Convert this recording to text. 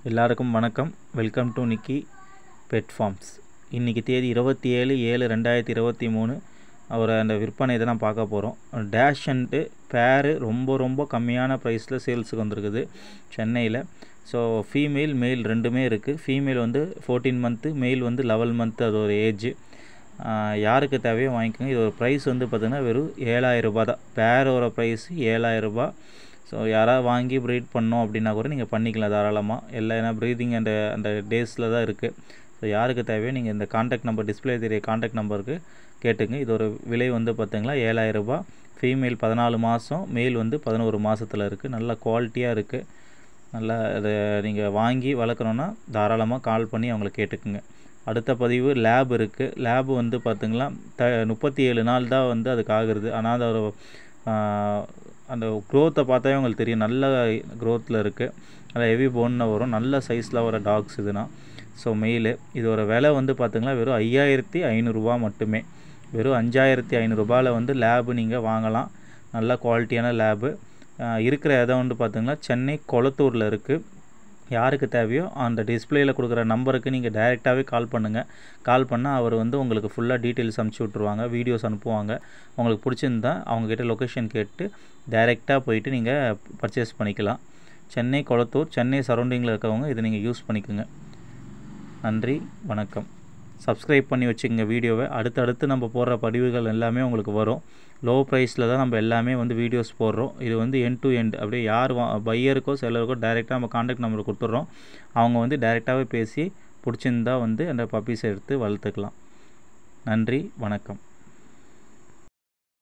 எல்லாருக்கும் வணக்கம். Welcome to Nikki pet farms. இன்றைக்கி தேதி 27/7/2023. அந்த விற்பனை இதை தான் பார்க்க போகிறோம். டேஷ் அண்டு பேரு ரொம்ப கம்மியான ப்ரைஸில் சேல்ஸுக்கு வந்திருக்குது சென்னையில். ஸோ ஃபீமேல் மேல் ரெண்டுமே இருக்குது. ஃபீமேல் வந்து 14 மந்த்து, மேல் வந்து 11 மந்த்து. அது ஒரு ஏஜ். யாருக்கு தேவையோ வாங்கிக்கோங்க. இது ஒரு ப்ரைஸ் வந்து பார்த்திங்கன்னா வெறும் 7000 ரூபா தான். பேரோட ப்ரைஸ் 7000 ரூபா. ஸோ யாராவது வாங்கி ப்ரீட் பண்ணோம் அப்படின்னா கூட நீங்கள் பண்ணிக்கலாம் தாராளமாக. எல்லாம் ஏன்னா ப்ரீதிங் அந்த டேஸில் தான் இருக்குது. ஸோ யாருக்கு தேவையோ நீங்கள் இந்த காண்டாக்ட் நம்பர், டிஸ்பிளே தெரிய காண்டாக்ட் நம்பருக்கு கேட்டுங்க. இது ஒரு விலை வந்து பார்த்திங்களா 7000 ரூபா. ஃபீமேல் 14 மாதம், மேல் வந்து 11 மாதத்தில் இருக்குது. நல்ல குவாலிட்டியாக இருக்குது. நல்லா அதை நீங்கள் வாங்கி வளர்க்குறோன்னா தாராளமாக கால் பண்ணி அவங்கள கேட்டுக்குங்க. அடுத்த பதிவு லேப் இருக்குது. லேபு வந்து பார்த்திங்களா 37 நாள் தான் வந்து அதுக்கு ஆகுறது. ஆனால் அதோட அந்த க்ரோத்தை பார்த்தாவே உங்களுக்கு தெரியும். நல்ல க்ரோத்தில் இருக்குது. நல்லா ஹெவி போன்னு வரும். நல்ல சைஸில் வர டாக்ஸ் இதுனா. ஸோ மெயிலு இதோட விலை வந்து பார்த்திங்கன்னா வெறும் 5500 ரூபா மட்டுமே. வெறும் 5500 ரூபாயில் வந்து லேபு நீங்கள் வாங்கலாம். நல்ல குவாலிட்டியான லேபு. இருக்கிற இடம் வந்து பார்த்திங்கன்னா சென்னை கொளத்தூரில் இருக்குது. யாருக்கு தேவையோ அந்த டிஸ்பிளேயில் கொடுக்குற நம்பருக்கு நீங்கள் டைரெக்டாகவே கால் பண்ணுங்கள். கால் பண்ணால் அவர் வந்து உங்களுக்கு ஃபுல்லாக டீட்டெயில்ஸ் அனுப்பிச்சி விட்ருவாங்க, வீடியோஸ் அனுப்புவாங்க. உங்களுக்கு பிடிச்சிருந்தா அவங்கக்கிட்ட லொக்கேஷன் கேட்டு டைரெக்டாக போயிட்டு நீங்கள் பர்ச்சேஸ் பண்ணிக்கலாம். சென்னை கொளத்தூர், சென்னை சரௌண்டிங்கில் இருக்கிறவங்க இதை நீங்கள் யூஸ் பண்ணிக்கோங்க. நன்றி, வணக்கம். சப்ஸ்கிரைப் பண்ணி வச்சுக்கோங்க வீடியோவை. அடுத்தடுத்து நம்ம போடுற பதிவுகள் எல்லாமே உங்களுக்கு வரும். லோ ப்ரைஸில் தான் நம்ம எல்லாமே வந்து வீடியோஸ் போடுறோம். இது வந்து எண்ட் டு எண்ட் அப்படியே யார் பையருக்கோ செல்லருக்கோ டைரெக்டாக நம்ம காண்டாக்ட் நம்பர் கொடுத்துட்றோம். அவங்க வந்து டைரெக்டாகவே பேசி பிடிச்சிருந்தா வந்து அந்த பப்பீஸை எடுத்து வளர்த்துக்கலாம். நன்றி, வணக்கம்.